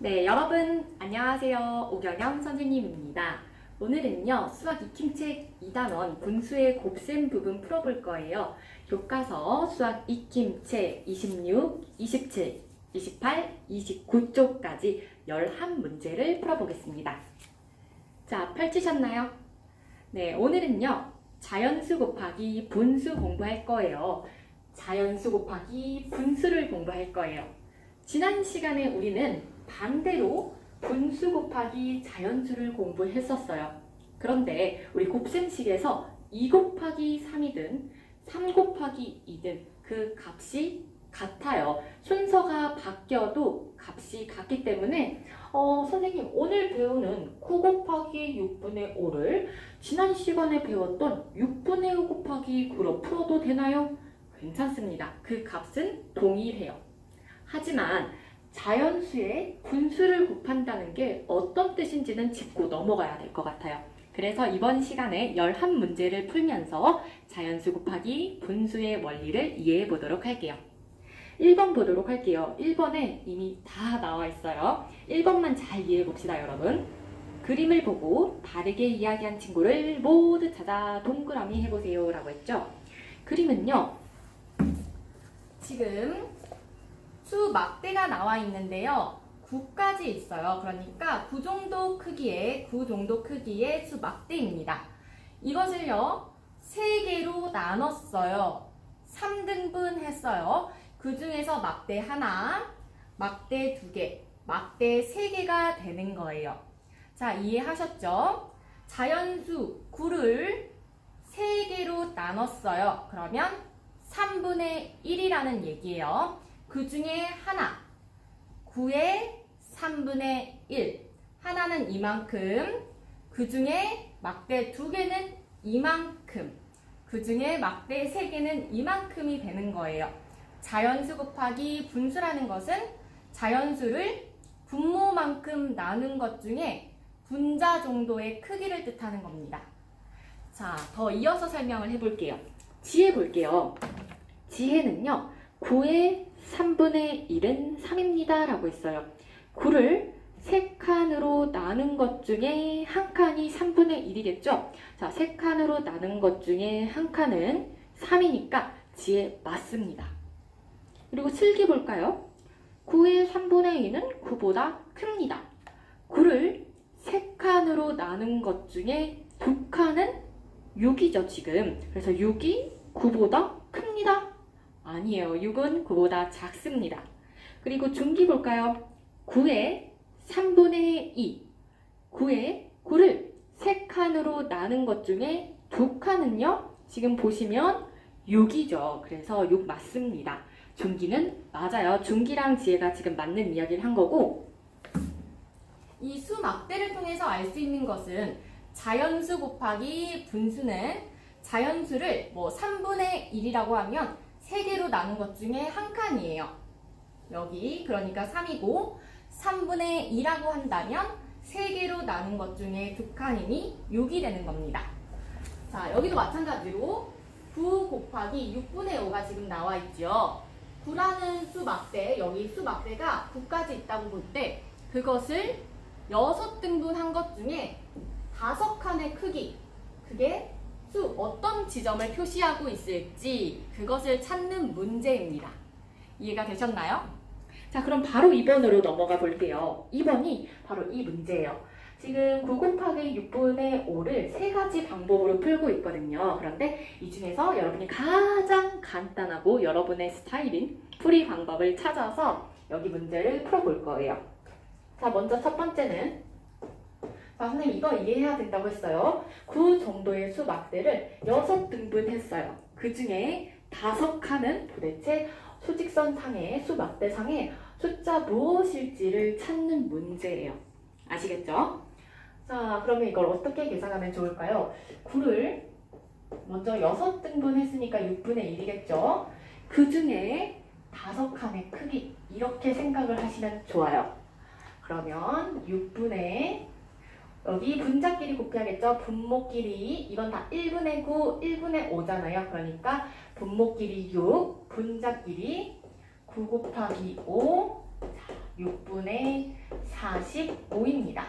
네, 여러분 안녕하세요. 오경영 선생님입니다. 오늘은요, 수학 익힘책 2단원 분수의 곱셈 부분 풀어볼 거예요. 교과서 수학 익힘책 26, 27, 28, 29쪽까지 11문제를 풀어보겠습니다. 자, 펼치셨나요? 네, 오늘은요, 자연수 곱하기 분수 공부할 거예요. 자연수 곱하기 분수를 공부할 거예요. 지난 시간에 우리는 반대로 분수 곱하기 자연수를 공부했었어요. 그런데 우리 곱셈식에서 2 곱하기 3이든 3 곱하기 2든 그 값이 같아요. 순서가 바뀌어도 값이 같기 때문에 선생님 오늘 배우는 9 곱하기 6분의 5를 지난 시간에 배웠던 6분의 5 곱하기 9로 풀어도 되나요? 괜찮습니다. 그 값은 동일해요. 하지만 자연수에 분수를 곱한다는 게 어떤 뜻인지는 짚고 넘어가야 될 것 같아요. 그래서 이번 시간에 11문제를 풀면서 자연수 곱하기 분수의 원리를 이해해 보도록 할게요. 1번 보도록 할게요. 1번에 이미 다 나와 있어요. 1번만 잘 이해해 봅시다, 여러분. 그림을 보고 다르게 이야기한 친구를 모두 찾아 동그라미 해보세요 라고 했죠. 그림은요, 지금 수 막대가 나와 있는데요. 9까지 있어요. 그러니까 9 정도 크기의 수 막대입니다. 이것을요, 3개로 나눴어요. 3등분 했어요. 그 중에서 막대 하나, 막대 2개, 막대 3개가 되는 거예요. 자, 이해하셨죠? 자연수 9를 3개로 나눴어요. 그러면 3분의 1이라는 얘기예요. 그 중에 하나, 9의 3분의 1. 하나는 이만큼, 그 중에 막대 2개는 이만큼, 그 중에 막대 3개는 이만큼이 되는 거예요. 자연수 곱하기 분수라는 것은 자연수를 분모만큼 나눈 것 중에 분자 정도의 크기를 뜻하는 겁니다. 자, 더 이어서 설명을 해볼게요. 지혜 볼게요. 지혜는요, 9의 3분의 1은 3입니다 라고 했어요. 9를 3칸으로 나눈 것 중에 한 칸이 3분의 1이겠죠? 자, 3칸으로 나눈 것 중에 한 칸은 3이니까 지혜 맞습니다. 그리고 슬기 볼까요? 9의 3분의 2는 9보다 큽니다. 9를 3칸으로 나눈 것 중에 2칸은 6이죠, 지금. 그래서 6이 9보다 큽니다. 아니에요. 6은 9보다 작습니다. 그리고 중기 볼까요? 9의 3분의 2. 9를 3칸으로 나눈 것 중에 2칸은요. 지금 보시면 6이죠. 그래서 6 맞습니다. 중기는 맞아요. 중기랑 지혜가 지금 맞는 이야기를 한 거고, 이 수 막대를 통해서 알 수 있는 것은 자연수 곱하기 분수는 자연수를 3분의 1이라고 하면 3개로 나눈 것 중에 한 칸이에요. 여기 그러니까 3이고 3분의 2라고 한다면 3개로 나눈 것 중에 2칸이니 6이 되는 겁니다. 자, 여기도 마찬가지로 9 곱하기 6분의 5가 지금 나와 있죠. 9라는 수 막대, 여기 수 막대가 9까지 있다고 볼 때 그것을 6등분 한 것 중에 5칸의 크기, 그게 수 어떤 지점을 표시하고 있을지 그것을 찾는 문제입니다. 이해가 되셨나요? 자, 그럼 바로 2번으로 넘어가 볼게요. 2번이 바로 이 문제예요. 지금 9 곱하기 6분의 5를 3가지 방법으로 풀고 있거든요. 그런데 이 중에서 여러분이 가장 간단하고 여러분의 스타일인 풀이 방법을 찾아서 여기 문제를 풀어볼 거예요. 자, 먼저 첫 번째는, 자, 선생님 이거 이해해야 된다고 했어요. 9 정도의 수 막대를 6등분 했어요. 그 중에 5칸은 도대체 수직선 상의 수 막대 상의 숫자 무엇일지를 찾는 문제예요. 아시겠죠? 자, 그러면 이걸 어떻게 계산하면 좋을까요? 9를 먼저 6등분 했으니까 6분의 1이겠죠? 그 중에 5칸의 크기, 이렇게 생각을 하시면 좋아요. 그러면 6분의, 여기 분자끼리 곱해야겠죠? 분모끼리, 이건 다 1분의 9, 1분의 5잖아요. 그러니까 분모끼리 6, 분자끼리 9 곱하기 5, 자, 6분의 45입니다.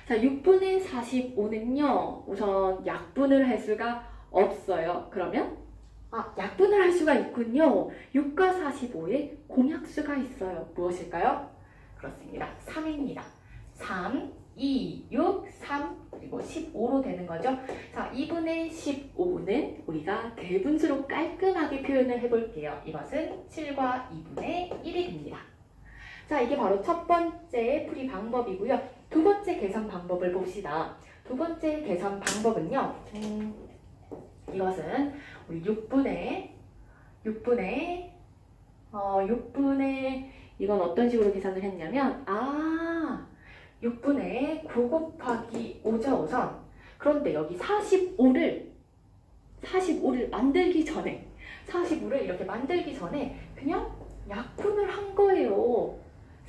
자, 6분의 45는요, 우선 약분을 할 수가 없어요. 그러면, 약분을 할 수가 있군요. 6과 45에 공약수가 있어요. 무엇일까요? 그렇습니다. 3입니다. 3, 2, 6, 3, 그리고 15로 되는 거죠. 자, 2분의 15는 우리가 대분수로 깔끔하게 표현을 해볼게요. 이것은 7과 2분의 1이 됩니다. 자, 이게 바로 첫 번째 풀이 방법이고요. 두 번째 계산 방법을 봅시다. 두 번째 계산 방법은요. 이것은 우리 6분의 이건 어떤 식으로 계산을 했냐면 6분의 9 곱하기 5죠 우선. 그런데 여기 45를 만들기 전에 45를 이렇게 만들기 전에 그냥 약분을 한 거예요.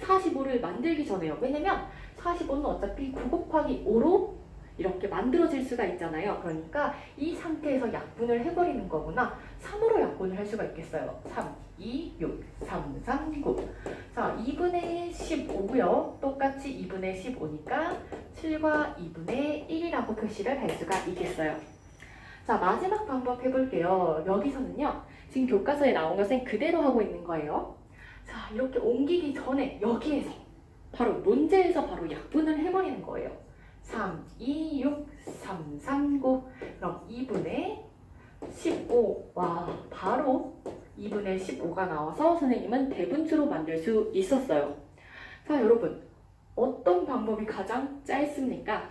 45를 만들기 전에요. 왜냐면 45는 어차피 9 곱하기 5로 이렇게 만들어질 수가 있잖아요. 그러니까 이 상태에서 약분을 해버리는 거구나. 3으로 약분을 할 수가 있겠어요. 3, 2, 6, 3, 3, 9. 자, 2분의 15고요. 똑같이 2분의 15니까 7과 2분의 1이라고 표시를 할 수가 있겠어요. 자, 마지막 방법 해볼게요. 여기서는요. 지금 교과서에 나온 것은 그대로 하고 있는 거예요. 자, 이렇게 옮기기 전에 여기에서 바로 문제에서 바로 약분을 해버리는 거예요. 3, 2, 6, 3, 3, 9. 그럼 2분의 15. 와, 바로 2분의 15가 나와서 선생님은 대분수로 만들 수 있었어요. 자, 여러분. 어떤 방법이 가장 짧습니까?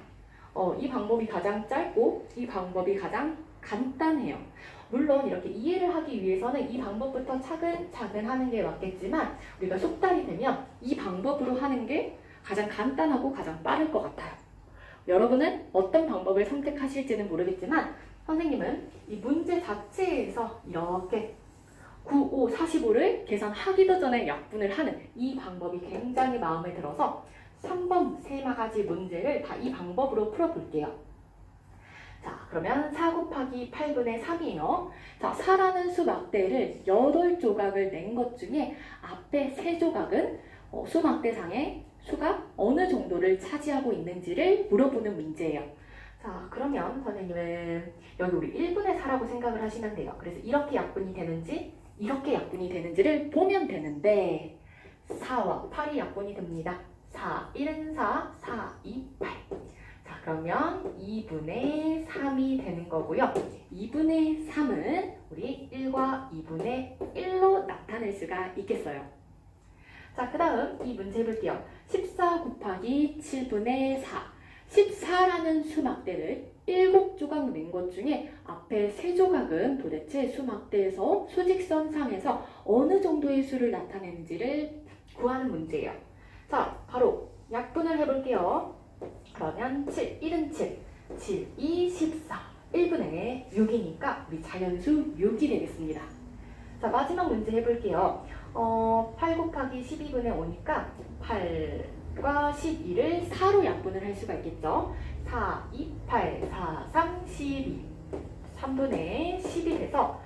이 방법이 가장 짧고 이 방법이 가장 간단해요. 물론 이렇게 이해를 하기 위해서는 이 방법부터 차근차근 하는 게 맞겠지만 우리가 속달이 되면 이 방법으로 하는 게 가장 간단하고 가장 빠를 것 같아요. 여러분은 어떤 방법을 선택하실지는 모르겠지만 선생님은 이 문제 자체에서 이렇게 9, 5, 45를 계산하기도 전에 약분을 하는 이 방법이 굉장히 마음에 들어서 3번 세가지 문제를 다 이 방법으로 풀어볼게요. 자, 그러면 4 곱하기 8분의 3이에요. 자, 4라는 수 막대를 8조각을 낸 것 중에 앞에 3조각은 수 막대상에 수가 어느 정도를 차지하고 있는지를 물어보는 문제예요. 자, 그러면 선생님은 여기 우리 1분의 4라고 생각을 하시면 돼요. 그래서 이렇게 약분이 되는지 이렇게 약분이 되는지를 보면 되는데 4와 8이 약분이 됩니다. 4, 1은 4, 4, 2, 8. 자, 그러면 2분의 3이 되는 거고요. 2분의 3은 우리 1과 2분의 1로 나타낼 수가 있겠어요. 자, 그 다음 이 문제 해볼게요. 14 곱하기 7분의 4. 14라는 수막대를 7조각 낸 것 중에 앞에 3조각은 도대체 수막대에서 수직선상에서 어느 정도의 수를 나타내는지를 구하는 문제예요. 자, 바로 약분을 해볼게요. 그러면 7, 1은 7, 7, 2, 14, 1분의 6이니까 우리 자연수 6이 되겠습니다. 자, 마지막 문제 해볼게요. 8 곱하기 12분의 5니까 8과 12를 4로 약분을 할 수가 있겠죠. 4, 2, 8, 4, 3, 12. 3분의 10이 돼서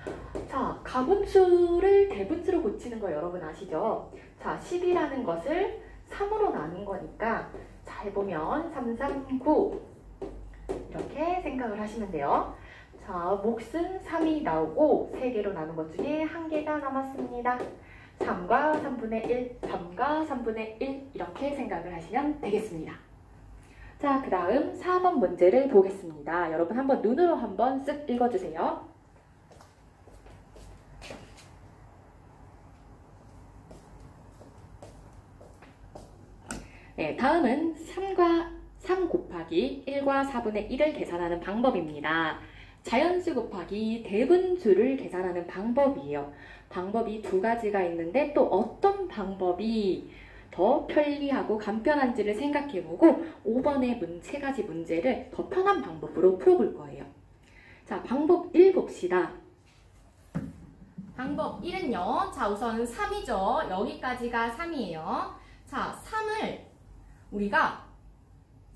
자, 가분수를 대분수로 고치는 거 여러분 아시죠? 자, 10이라는 것을 3으로 나눈 거니까 자, 해보면 3, 3, 9 이렇게 생각을 하시면 돼요. 자, 몫은 3이 나오고 3개로 나눈 것 중에 1개가 남았습니다. 3과 3분의 1, 3과 3분의 1 이렇게 생각을 하시면 되겠습니다. 자, 그 다음 4번 문제를 보겠습니다. 여러분 한번 눈으로 한번 쓱 읽어주세요. 네, 다음은 3 곱하기 1과 4분의 1을 계산하는 방법입니다. 자연수 곱하기 대분수를 계산하는 방법이에요. 방법이 두 가지가 있는데 또 어떤 방법이 더 편리하고 간편한지를 생각해보고 5번의 세 가지 문제를 더 편한 방법으로 풀어볼 거예요. 자, 방법 1 봅시다. 방법 1은요. 자, 우선 3이죠. 여기까지가 3이에요. 자, 3을 우리가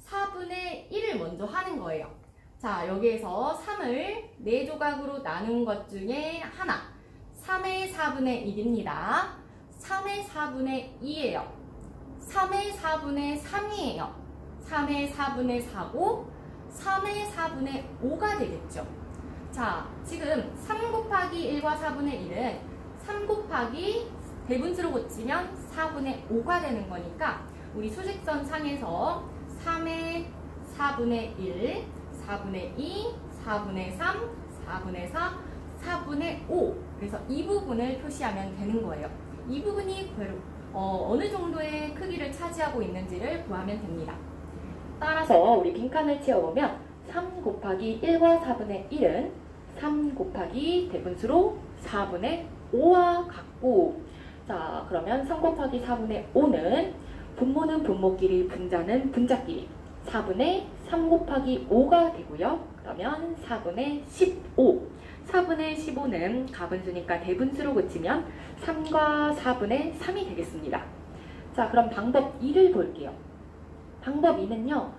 4분의 1을 먼저 하는 거예요. 자, 여기에서 3을 4조각으로 나눈 것 중에 하나 3의 4분의 1입니다. 3의 4분의 2예요. 3의 4분의 3이에요. 3의 4분의 4고 3의 4분의 5가 되겠죠. 자, 지금 3 곱하기 1과 4분의 1은 3 곱하기 대분수로 고치면 4분의 5가 되는 거니까 우리 수직선 상에서 3의 4분의 1, 4분의 2, 4분의 3, 4분의 4, 4분의 5 그래서 이 부분을 표시하면 되는 거예요. 이 부분이 어느 정도의 크기를 차지하고 있는지를 구하면 됩니다. 따라서 우리 빈칸을 채워보면 3 곱하기 1과 4분의 1은 3 곱하기 대분수로 4분의 5와 같고 자 그러면 3 곱하기 4분의 5는 분모는 분모끼리 분자는 분자끼리 4분의 3 곱하기 5가 되고요. 그러면 4분의 15 4분의 15는 가분수니까 대분수로 고치면 3과 4분의 3이 되겠습니다. 자 그럼 방법 2를 볼게요. 방법 2는요.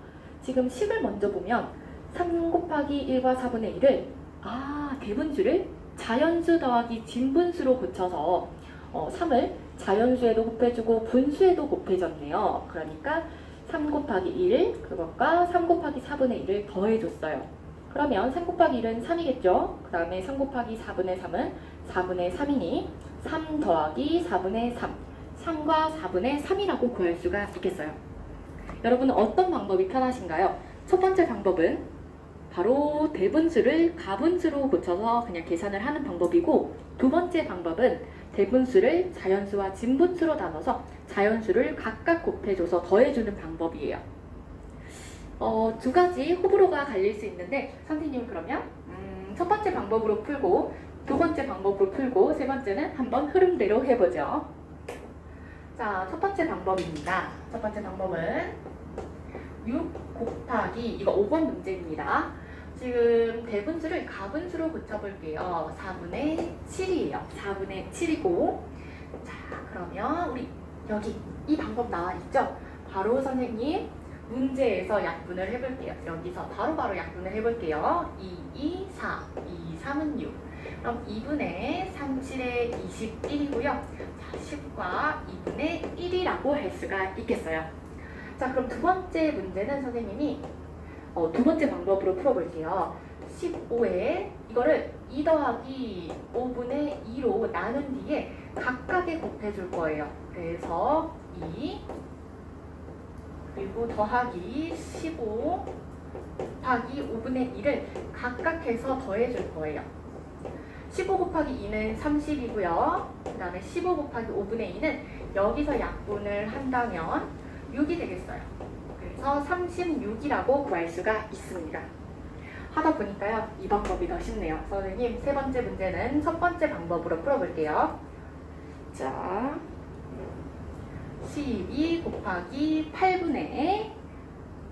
지금 식을 먼저 보면 3 곱하기 1과 4분의 1을 대분수를 자연수 더하기 진분수로 고쳐서 3을 자연수에도 곱해주고 분수에도 곱해줬네요. 그러니까 3 곱하기 1 그것과 3 곱하기 4분의 1을 더해줬어요. 그러면 3 곱하기 1은 3이겠죠. 그 다음에 3 곱하기 4분의 3은 4분의 3이니 3 더하기 4분의 3 3과 4분의 3이라고 구할 수가 있겠어요. 여러분은 어떤 방법이 편하신가요? 첫 번째 방법은 바로 대분수를 가분수로 고쳐서 그냥 계산을 하는 방법이고 두 번째 방법은 대분수를 자연수와 진분수로 나눠서 자연수를 각각 곱해줘서 더해주는 방법이에요. 두 가지 호불호가 갈릴 수 있는데 선생님은 그러면 첫 번째 방법으로 풀고 두 번째 방법으로 풀고 세 번째는 한번 흐름대로 해보죠. 자, 첫 번째 방법입니다. 첫 번째 방법은 6 곱하기 이거 5번 문제입니다. 지금 대분수를 가분수로 고쳐볼게요. 4분의 7이에요. 4분의 7이고 자 그러면 우리 여기 이 방법 나와 있죠? 바로 선생님 문제에서 약분을 해볼게요. 여기서 바로 약분을 해볼게요. 2, 4, 2, 3은 6 그럼 2분의 3, 7에 21이고요. 자, 10과 2분의 1이라고 할 수가 있겠어요. 자 그럼 두 번째 문제는 선생님이 두 번째 방법으로 풀어볼게요. 15에 이거를 2 더하기 5분의 2로 나눈 뒤에 각각에 곱해줄 거예요. 그래서 2 그리고 더하기 15 곱하기 5분의 1을 각각 해서 더해줄 거예요. 15 곱하기 2는 30이고요. 그 다음에 15 곱하기 5분의 2는 여기서 약분을 한다면 6이 되겠어요. 그래서 36이라고 구할 수가 있습니다. 하다 보니까요. 이 방법이 더 쉽네요. 선생님 세 번째 문제는 첫 번째 방법으로 풀어볼게요. 자, 12 곱하기 8분의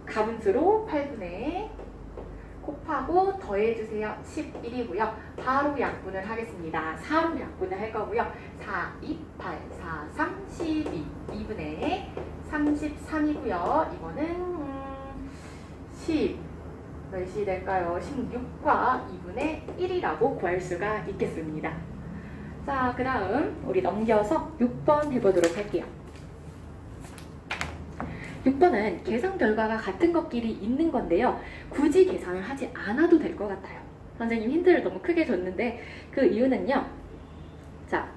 가분수로 8분의 곱하고 더해주세요. 11이고요. 바로 약분을 하겠습니다. 4로 약분을 할 거고요. 4, 2, 8, 4, 3, 12 2분의 33이고요. 이거는 10몇이 될까요? 16과 2분의 1이라고 구할 수가 있겠습니다. 자, 그 다음 우리 넘겨서 6번 해보도록 할게요. 6번은 계산 결과가 같은 것끼리 있는 건데요. 굳이 계산을 하지 않아도 될 것 같아요. 선생님 힌트를 너무 크게 줬는데 그 이유는요. 자,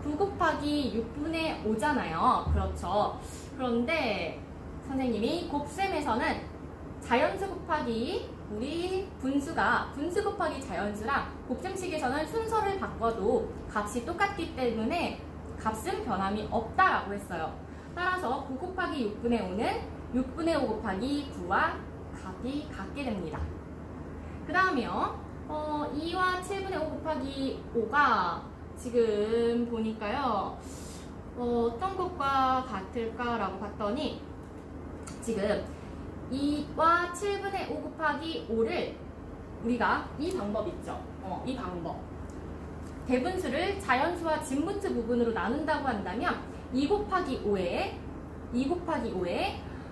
9 곱하기 6분의 5잖아요. 그렇죠. 그런데 선생님이 곱셈에서는 자연수 곱하기 우리 분수가 분수 곱하기 자연수랑 곱셈식에서는 순서를 바꿔도 값이 똑같기 때문에 값은 변함이 없다라고 했어요. 따라서 9 곱하기 6분의 5는 6분의 5 곱하기 9와 값이 같게 됩니다. 그 다음에요. 2와 7분의 5 곱하기 5가 지금 보니까요. 어떤 것과 같을까라고 봤더니 지금 2와 7분의 5 곱하기 5를 우리가 이 방법 있죠. 이 방법. 대분수를 자연수와 진분수 부분으로 나눈다고 한다면 2 곱하기 5에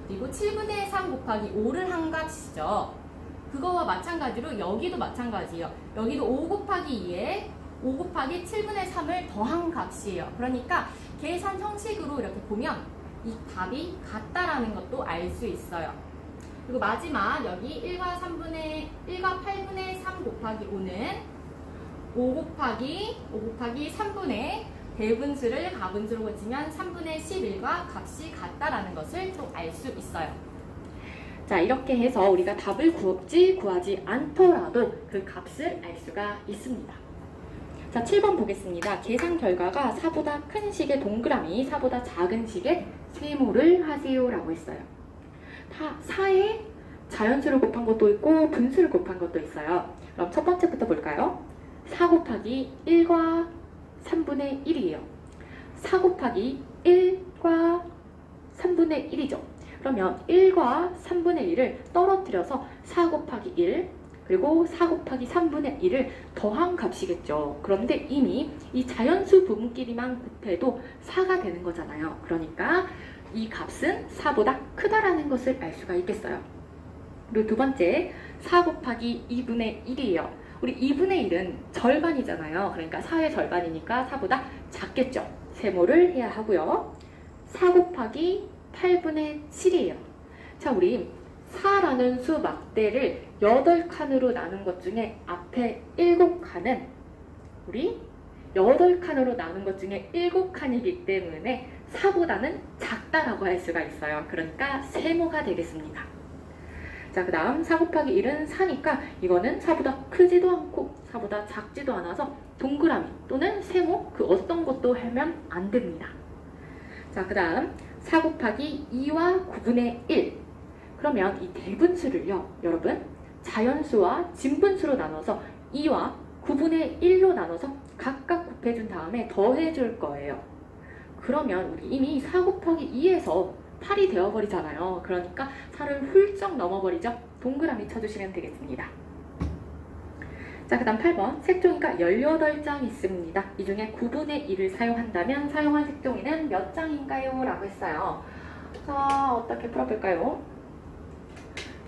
그리고 7분의 3 곱하기 5를 한 값이죠. 그거와 마찬가지로 여기도 마찬가지예요. 여기도 5 곱하기 2에 5 곱하기 7분의 3을 더한 값이에요. 그러니까 계산 형식으로 이렇게 보면 이 답이 같다라는 것도 알 수 있어요. 그리고 마지막 여기 1과 8분의 3 곱하기 5는 5 곱하기 3분의 대분수를 가분수로 고치면 3분의 11과 값이 같다라는 것을 또 알 수 있어요. 자, 이렇게 해서 우리가 답을 구하지 않더라도 그 값을 알 수가 있습니다. 자, 7번 보겠습니다. 계산 결과가 4보다 큰 식의 동그라미, 4보다 작은 식의 세모를 하세요 라고 했어요. 4에 자연수를 곱한 것도 있고 분수를 곱한 것도 있어요. 그럼 첫 번째부터 볼까요? 4 곱하기 1과 3분의 1이에요. 4 곱하기 1과 3분의 1이죠. 그러면 1과 3분의 1을 떨어뜨려서 4 곱하기 1 그리고 4 곱하기 3분의 1을 더한 값이겠죠. 그런데 이미 이 자연수 부분끼리만 곱해도 4가 되는 거잖아요. 그러니까 이 값은 4보다 크다라는 것을 알 수가 있겠어요. 그리고 두 번째, 4 곱하기 2분의 1이에요. 우리 2분의 1은 절반이잖아요. 그러니까 4의 절반이니까 4보다 작겠죠. 세모를 해야 하고요. 4 곱하기 8분의 7이에요. 자, 우리 4라는 수 막대를 8칸으로 나눈 것 중에 앞에 7칸은 우리 8칸으로 나눈 것 중에 7칸이기 때문에 4보다는 작다라고 할 수가 있어요. 그러니까 세모가 되겠습니다. 자, 그 다음 4 곱하기 1은 4니까 이거는 4보다 크지도 않고 4보다 작지도 않아서 동그라미 또는 세모 그 어떤 것도 하면 안 됩니다. 자, 그 다음 4 곱하기 2와 9분의 1. 그러면 이 대분수를요, 여러분 자연수와 진분수로 나눠서 2와 9분의 1로 나눠서 각각 곱해준 다음에 더해줄 거예요. 그러면 우리 이미 4 곱하기 2에서 8이 되어버리잖아요. 그러니까 4를 훌쩍 넘어버리죠. 동그라미 쳐주시면 되겠습니다. 자, 그 다음 8번. 색종이가 18장 있습니다. 이 중에 9분의 1을 사용한다면 사용한 색종이는 몇 장인가요? 라고 했어요. 자, 어떻게 풀어볼까요?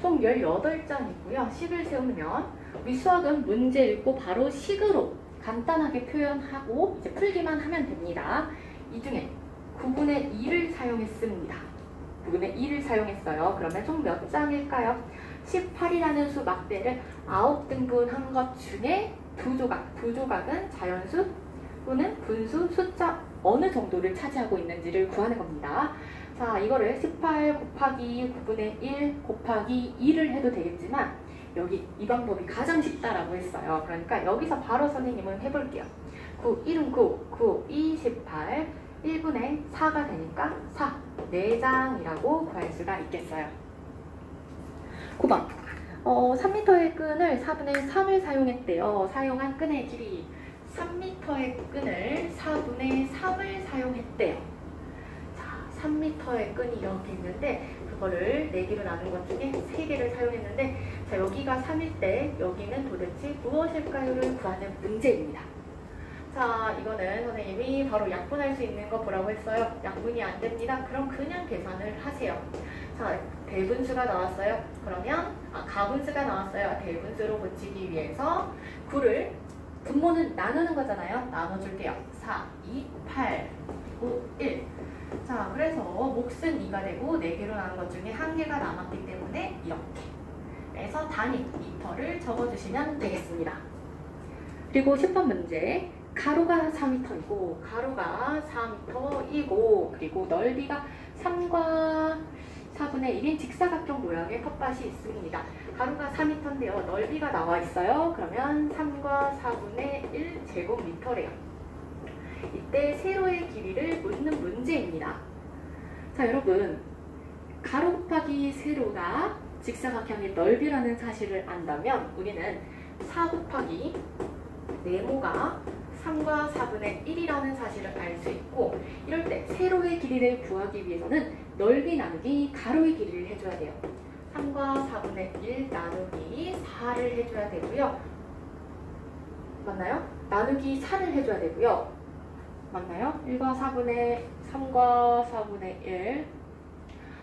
총 18장이고요. 식을 세우면 우리 수학은 문제 읽고 바로 식으로 간단하게 표현하고 이제 풀기만 하면 됩니다. 이 중에 9분의 2를 사용했습니다. 9분의 2를 사용했어요. 그러면 총 몇 장일까요? 18이라는 수 막대를 9등분 한 것 중에 두 조각은 자연수 또는 분수 숫자 어느 정도를 차지하고 있는지를 구하는 겁니다. 자, 이거를 18 곱하기 9분의 1 곱하기 2를 해도 되겠지만 여기 이 방법이 가장 쉽다라고 했어요. 그러니까 여기서 바로 선생님은 해볼게요. 9, 1은 9, 9, 2, 18, 1분의 4가 되니까 4, 4장이라고 구할 수가 있겠어요. 9번. 3m의 끈을 4분의 3을 사용했대요. 사용한 끈의 길이 3m의 끈을 4분의 3을 사용했대요. 자, 3m의 끈이 이렇게 있는데 그거를 4개로 나눈 것 중에 3개를 사용했는데 자, 여기가 3일 때 여기는 도대체 무엇일까요를 구하는 문제입니다. 자, 이거는 선생님이 바로 약분할 수 있는 거 보라고 했어요. 약분이 안 됩니다. 그럼 그냥 계산을 하세요. 자, 대분수가 나왔어요. 그러면 가분수가 나왔어요. 대분수로 고치기 위해서 9를 분모는 나누는 거잖아요. 나눠줄게요. 4, 2, 8, 9, 1. 자, 그래서 몫은 2가 되고 4개로 나눈 것 중에 1개가 남았기 때문에 이렇게. 그래서 단위 2터를 적어주시면 되겠습니다. 그리고 10번 문제. 가로가 4m이고 가로가 4m이고 그리고 넓이가 3과 4분의 1인 직사각형 모양의 텃밭이 있습니다. 가로가 4m인데요. 넓이가 나와 있어요. 그러면 3과 4분의 1 제곱미터래요. 이때 세로의 길이를 묻는 문제입니다. 자, 여러분 가로 곱하기 세로가 직사각형의 넓이라는 사실을 안다면 우리는 4 곱하기 네모가 3과 4분의 1이라는 사실을 알 수 있고 이럴 때 세로의 길이를 구하기 위해서는 넓이 나누기 가로의 길이를 해줘야 돼요. 3과 4분의 1 나누기 4를 해줘야 되고요. 맞나요? 나누기 4를 해줘야 되고요. 맞나요? 3과 4분의 1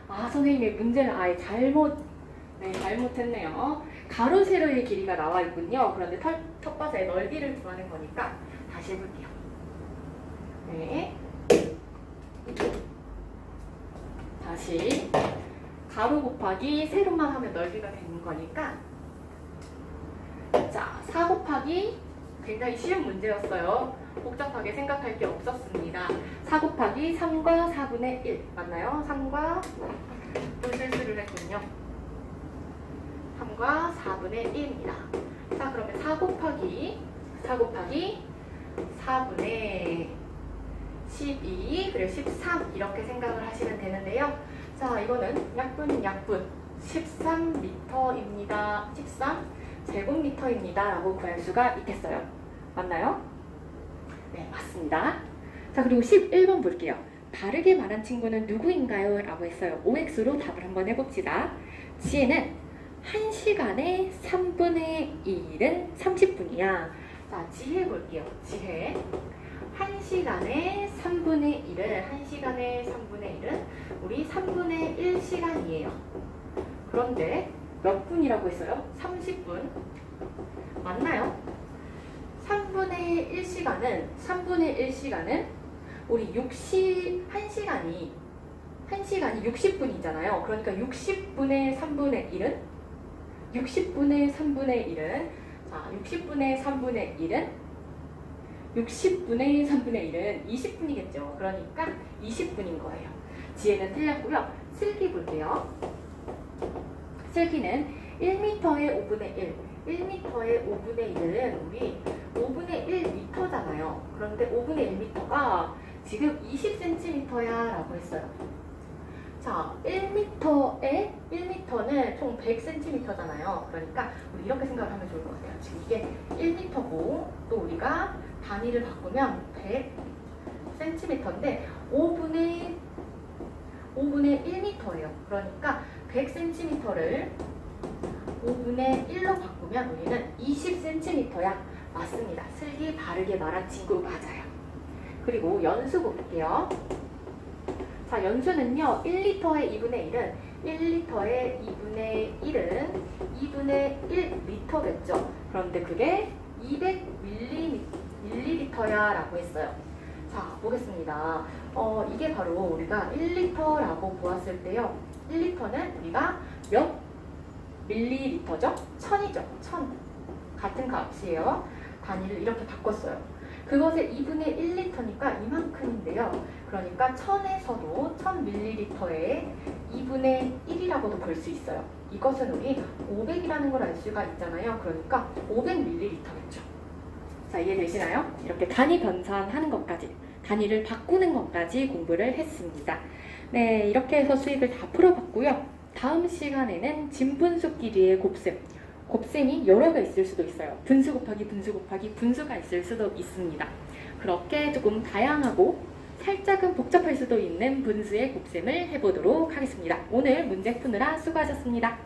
선생님의 문제를 아예 잘못했네요. 가로 세로의 길이가 나와 있군요. 그런데 텃밭의 넓이를 구하는 거니까 다시 해볼게요. 네. 다시 가로 곱하기 세로만 하면 넓이가 되는 거니까 자, 4 곱하기 굉장히 쉬운 문제였어요. 복잡하게 생각할 게 없었습니다. 4 곱하기 3과 4분의 1 맞나요? 3과 또 실수를 했군요. 3과 4분의 1입니다. 자, 그러면 4 곱하기 4분의 12 그리고 13 이렇게 생각을 하시면 되는데요. 자, 이거는 약분 13m입니다. 13제곱미터입니다 라고 구할 수가 있겠어요. 맞나요? 네, 맞습니다. 자, 그리고 11번 볼게요. 다르게 말한 친구는 누구인가요? 라고 했어요. OX로 답을 한번 해봅시다. 지혜는 1시간에 3분의 1은 30분이야. 자, 지혜 볼게요. 지혜 1시간에 3분의 1은 우리 3분의 1시간이에요. 그런데 몇 분이라고 했어요? 30분. 맞나요? 3분의 1시간은 우리 1시간이 60분이잖아요. 그러니까 60분의 3분의 1은 자, 60분의 3분의 1은 20분이겠죠. 그러니까 20분인 거예요. 지혜는 틀렸고요. 슬기 볼게요. 슬기는 1m의 5분의 1. 1m의 5분의 1은 우리 5분의 1m잖아요. 그런데 5분의 1m가 지금 20cm야 라고 했어요. 자, 1m는 총 100cm잖아요. 그러니까 우리 이렇게 생각을 하면 좋을 것 같아요. 지금 이게 1m고 또 우리가 단위를 바꾸면 100cm인데 5분의 1m예요. 그러니까 100cm를 5분의 1로 바꾸면 우리는 20cm야. 맞습니다. 슬기 바르게 말한 친구 맞아요. 그리고 연수 볼게요. 자, 연수는요. 1리터의 2분의 1리터겠죠. 그런데 그게 200ml야 라고 했어요. 자, 보겠습니다. 이게 바로 우리가 1리터라고 보았을 때요. 1리터는 우리가 몇 밀리리터죠? 1000이죠. 1000. 같은 값이에요. 단위를 이렇게 바꿨어요. 그것의 2분의 1리터니까 이만큼인데요. 그러니까 1000에서도 1000ml의 2분의 1이라고도 볼 수 있어요. 이것은 우리 500이라는 걸 알 수가 있잖아요. 그러니까 500ml겠죠. 자, 이해되시나요? 이렇게 단위 변환하는 것까지, 단위를 바꾸는 것까지 공부를 했습니다. 네, 이렇게 해서 수익을 다 풀어봤고요. 다음 시간에는 진분수끼리의 곱셈이 여러 개 있을 수도 있어요. 분수 곱하기 분수가 있을 수도 있습니다. 그렇게 조금 다양하고 살짝은 복잡할 수도 있는 분수의 곱셈을 해보도록 하겠습니다. 오늘 문제 푸느라 수고하셨습니다.